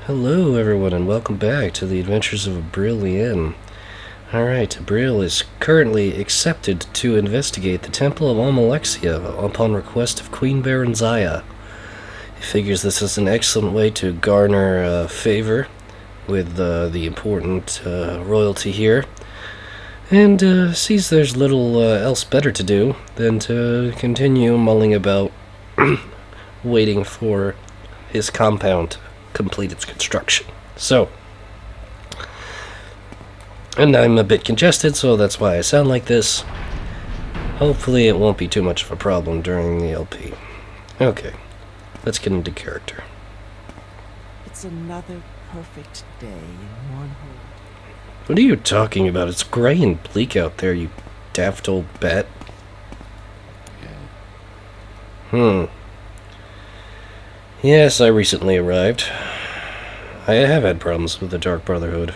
Hello everyone and welcome back to the adventures of Abreel Lien. Alright, Abreel is currently accepted to investigate the Temple of Almalexia upon request of Queen Baronzaya. He figures this is an excellent way to garner favor with the important royalty here, and sees there's little else better to do than to continue mulling about waiting for his compound to complete its construction. So, and I'm a bit congested, so that's why I sound like this. Hopefully it won't be too much of a problem during the LP. Okay, let's get into character. It's another perfect day in Morrowind. What are you talking about? It's gray and bleak out there, you daft old bat. Yes, I recently arrived. I have had problems with the Dark Brotherhood.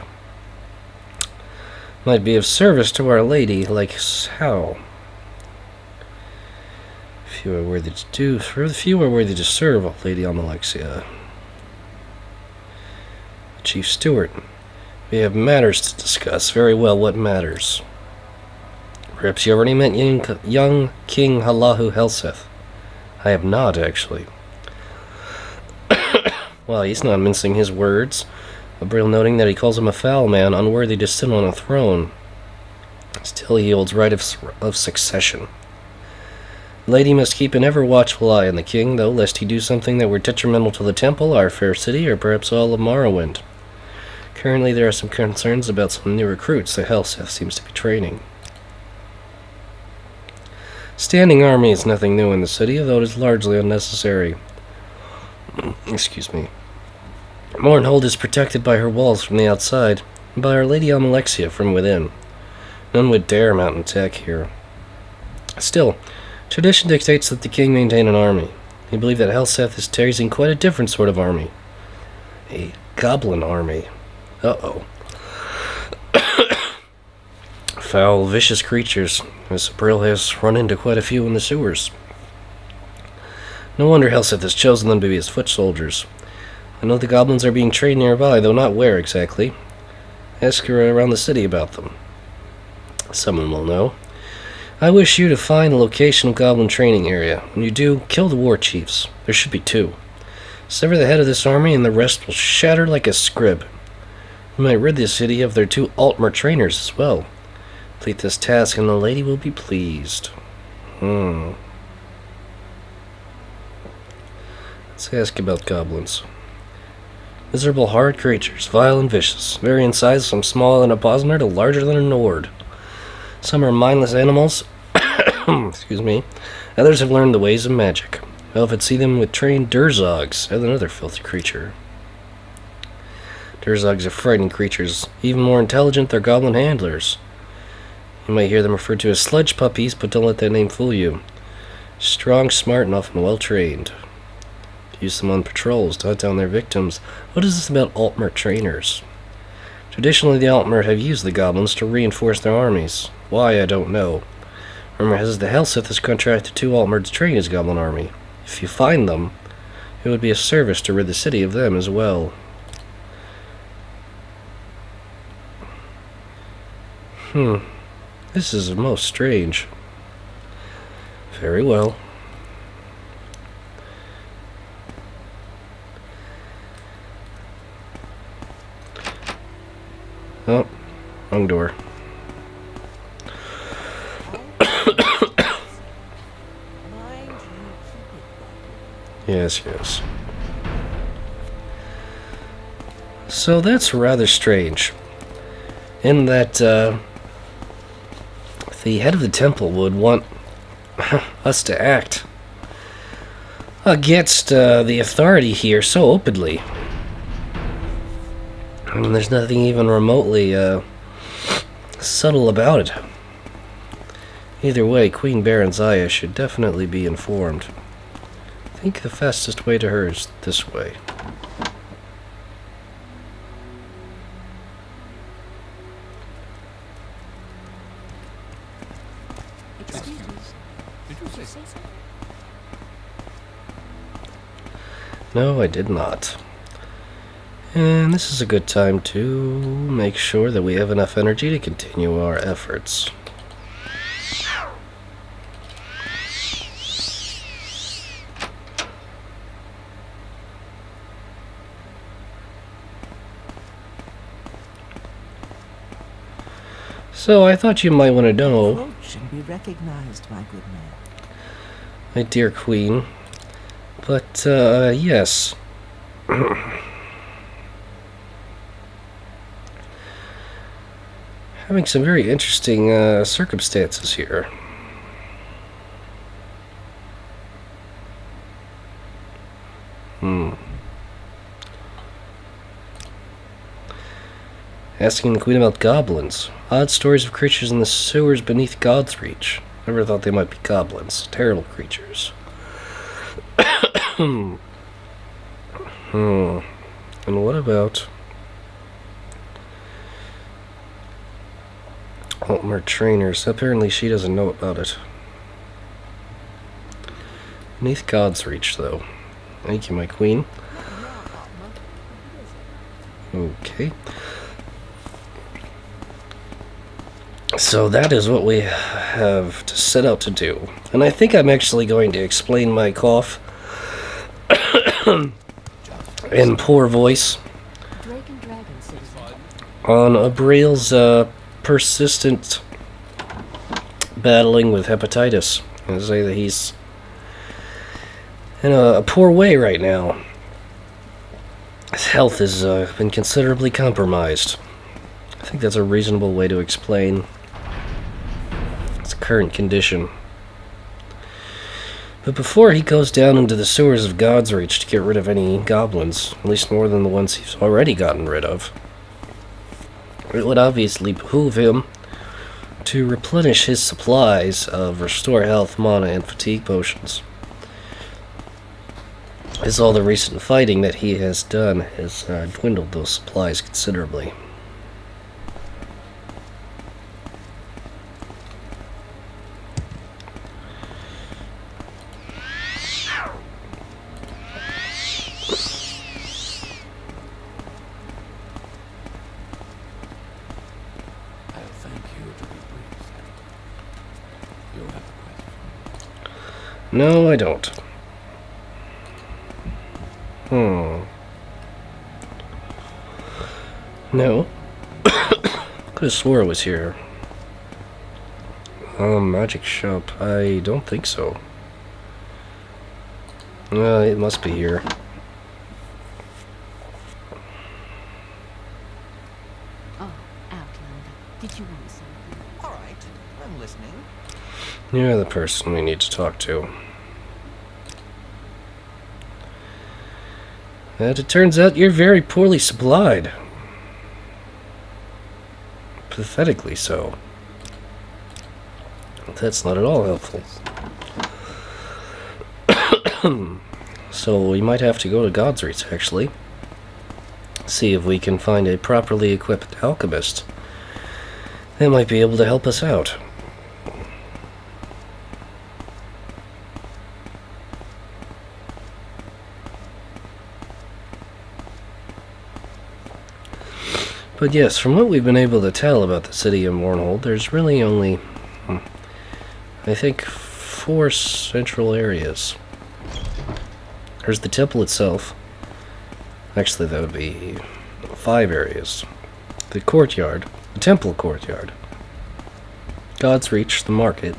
Might be of service to Our Lady, like how? Few are worthy to do, for the few are worthy to serve Lady Almalexia. Chief Steward, we have matters to discuss. Very well, what matters? Perhaps you already met young King Halahu Helseth. I have not, actually. Well, he's not mincing his words. Abreel noting that he calls him a foul man, unworthy to sit on a throne. Still, he holds right of succession. The lady must keep an ever-watchful eye on the king, though, lest he do something that were detrimental to the temple, our fair city, or perhaps all of Morrowind. Currently, there are some concerns about some new recruits that Helseth seems to be training. Standing army is nothing new in the city, although it is largely unnecessary. Excuse me. Mournhold is protected by her walls from the outside, and by Our Lady Almalexia from within. None would dare mount an attack here. Still, tradition dictates that the king maintain an army. He believed that Helseth is raising quite a different sort of army. A goblin army. Uh-oh. Foul, vicious creatures, as Abreel has run into quite a few in the sewers. No wonder Helseth has chosen them to be his foot soldiers. I know the goblins are being trained nearby, though not where exactly. Ask her around the city about them. Someone will know. I wish you to find the location of goblin training area. When you do, kill the war chiefs. There should be 2. Sever the head of this army and the rest will shatter like a scrib. You might rid the city of their 2 Altmer trainers as well. Complete this task and the lady will be pleased. Let's ask about goblins. Miserable, hard creatures, vile and vicious, vary in size from small than a Bosmer to larger than a Nord. Some are mindless animals, excuse me, others have learned the ways of magic. I often see them with trained Durzogs, and another filthy creature. Durzogs are frightening creatures, even more intelligent than goblin handlers. You might hear them referred to as sludge puppies, but don't let that name fool you. Strong, smart, and often well-trained. Use them on patrols to hunt down their victims. What is this about Altmer trainers? Traditionally, the Altmer have used the goblins to reinforce their armies. Why, I don't know. Rumor has the Helseth has contracted 2 Altmer to train his goblin army. If you find them, it would be a service to rid the city of them as well. This is most strange. Very well. Oh, wrong door. Yes. So that's rather strange, in that the head of the temple would want us to act against the authority here so openly. I mean, there's nothing even remotely subtle about it. Either way, Queen Baronzaya should definitely be informed. I think the fastest way to her is this way. Excuse me. Did you say something? No, I did not. And this is a good time to make sure that we have enough energy to continue our efforts. So I thought you might want to know, Approach and be recognized, my good man. my dear queen, but yes. Having some very interesting circumstances here. Asking the queen about goblins. Odd stories of creatures in the sewers beneath God's reach. Never thought they might be goblins. Terrible creatures. And what about Altmer trainers? Apparently she doesn't know about it. Beneath God's reach, though. Thank you, my queen. Okay. So that is what we have to set out to do. And I think I'm actually going to explain my cough in poor voice on Abreel's persistent battling with hepatitis. I say that he's in a poor way right now. His health has been considerably compromised. I think that's a reasonable way to explain its current condition. But before he goes down into the sewers of God's Reach to get rid of any goblins, at least more than the ones he's already gotten rid of, it would obviously behoove him to replenish his supplies of Restore Health, Mana, and Fatigue potions. As all the recent fighting that he has done has dwindled those supplies considerably. No, I don't. No. Could have swore it was here. Magic shop. I don't think so. It must be here. Oh, Outlander, did you want something? All right, I'm listening. You're the person we need to talk to. And it turns out you're very poorly supplied. Pathetically so. That's not at all helpful. So we might have to go to God's Reach, actually. See if we can find a properly equipped alchemist that might be able to help us out. But yes, from what we've been able to tell about the city of Mournhold, there's really only, I think, 4 central areas. There's the temple itself. Actually, that would be 5 areas. The courtyard, the temple courtyard, God's Reach, the market,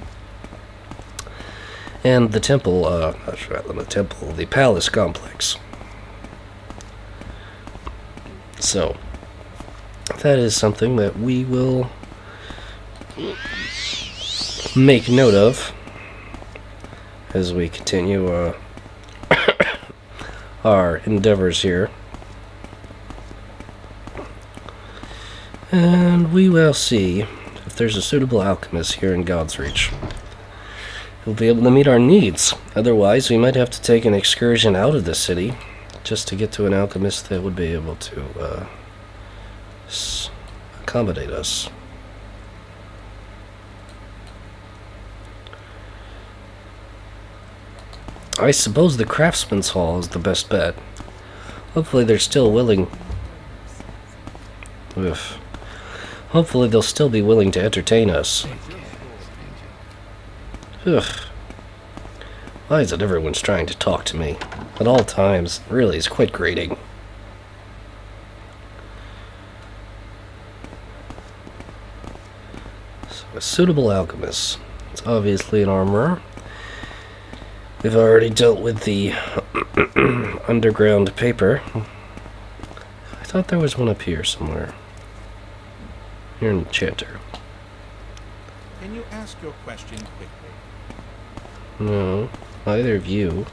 and the temple, the palace complex. So, that is something that we will make note of as we continue our endeavors here. And we will see if there's a suitable alchemist here in God's Reach. He'll be able to meet our needs. Otherwise, we might have to take an excursion out of the city just to get to an alchemist that would be able to accommodate us. I suppose the Craftsman's Hall is the best bet. Hopefully they're still willing Ugh. Hopefully they'll still be willing to entertain us. Ugh. Why is it everyone's trying to talk to me? At all times. Really, it's quite grating. So, a suitable alchemist. It's obviously an armorer. We've already dealt with the underground paper. I thought there was one up here somewhere. You're an enchanter. Can you ask your question quickly? No, neither of you.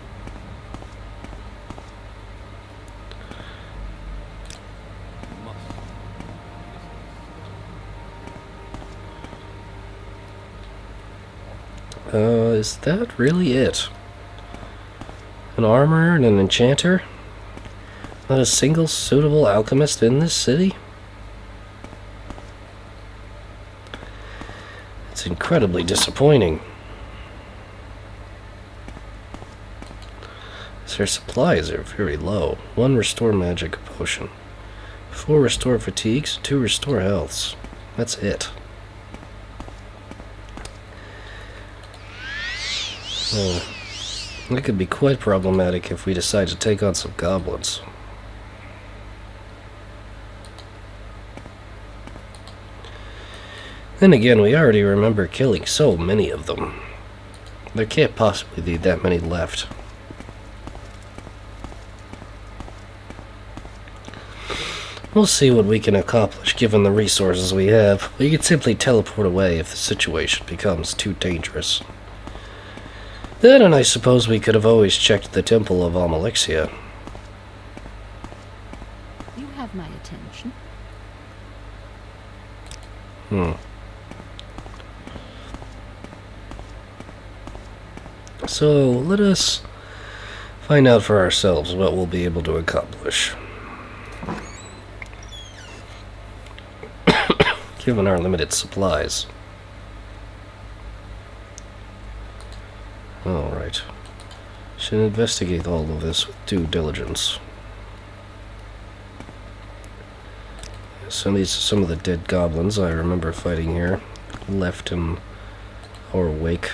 Is that really it? An armorer and an enchanter? Not a single suitable alchemist in this city? It's incredibly disappointing. Their supplies are very low. 1 restore Magicka potion. 4 restore fatigues, 2 restore healths. That's it. That could be quite problematic if we decide to take on some goblins. Then again, we already remember killing so many of them. There can't possibly be that many left. We'll see what we can accomplish given the resources we have. We can simply teleport away if the situation becomes too dangerous. Then, and I suppose we could have always checked the Temple of Almalexia. You have my attention. So, let us find out for ourselves what we'll be able to accomplish. Given our limited supplies. Alright. Should investigate all of this with due diligence. Some of the dead goblins I remember fighting here left in our wake.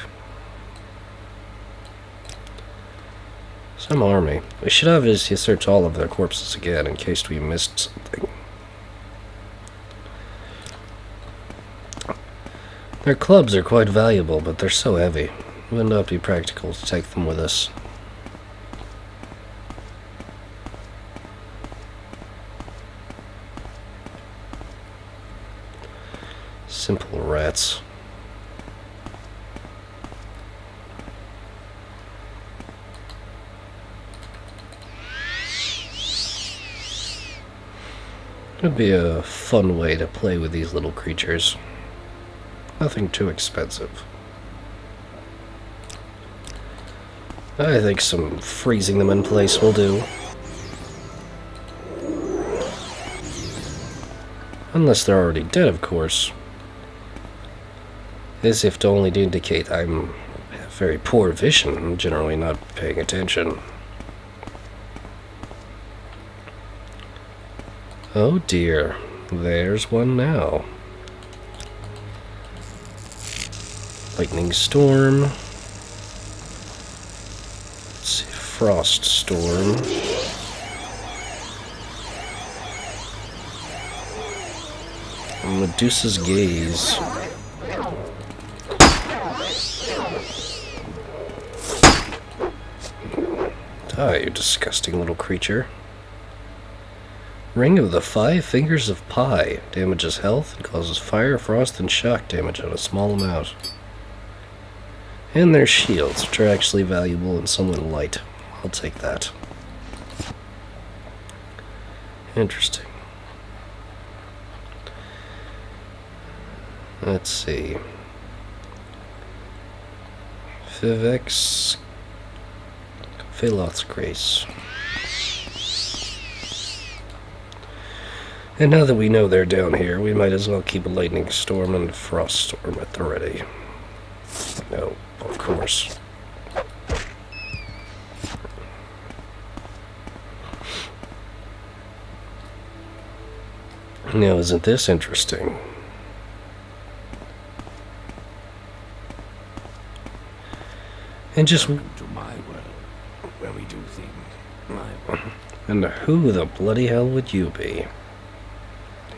Some army. We should obviously search all of their corpses again in case we missed something. Their clubs are quite valuable, but they're so heavy. It would not be practical to take them with us. Simple rats. It would be a fun way to play with these little creatures. Nothing too expensive. I think some freezing them in place will do. Unless they're already dead, of course. As if to only to indicate I have very poor vision. I'm generally not paying attention. Oh dear. There's one now. Lightning storm. Let's see, frost storm. Medusa's gaze. Die, you disgusting little creature. Ring of the 5 Fingers of Pi. Damages health and causes fire, frost, and shock damage on a small amount. And their shields, which are actually valuable and somewhat light. I'll take that. Interesting. Let's see. Vivek's Veloth's Grace. And now that we know they're down here, we might as well keep a lightning storm and a frost storm at the ready. No, of course. Now, isn't this interesting? And just... Welcome to my world, where we do things my way. And who the bloody hell would you be?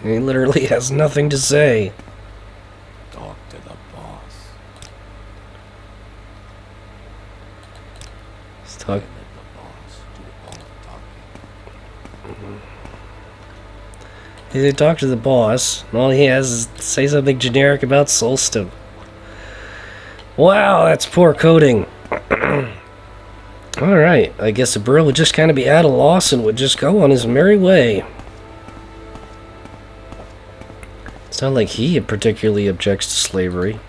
He literally has nothing to say. Talk to the boss. He's talking. Let the boss do all the talking. He talk to the boss, and all he has is to say something generic about Solstim. Wow, that's poor coding. Alright, I guess Abreel would just kind of be at a loss and would just go on his merry way. It's not like he particularly objects to slavery.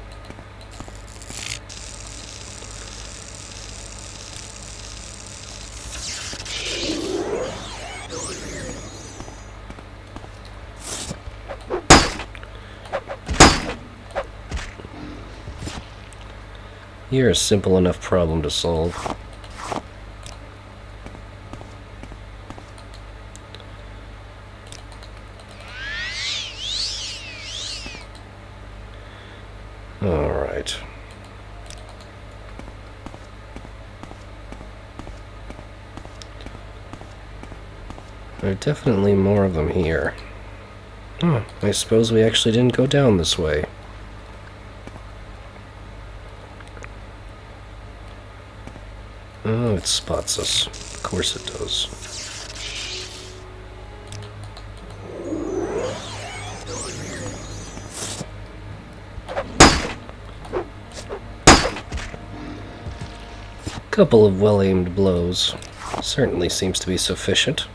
You're a simple enough problem to solve. Alright. There are definitely more of them here. Oh, I suppose we actually didn't go down this way. Oh, it spots us. Of course it does. Couple of well-aimed blows. Certainly seems to be sufficient.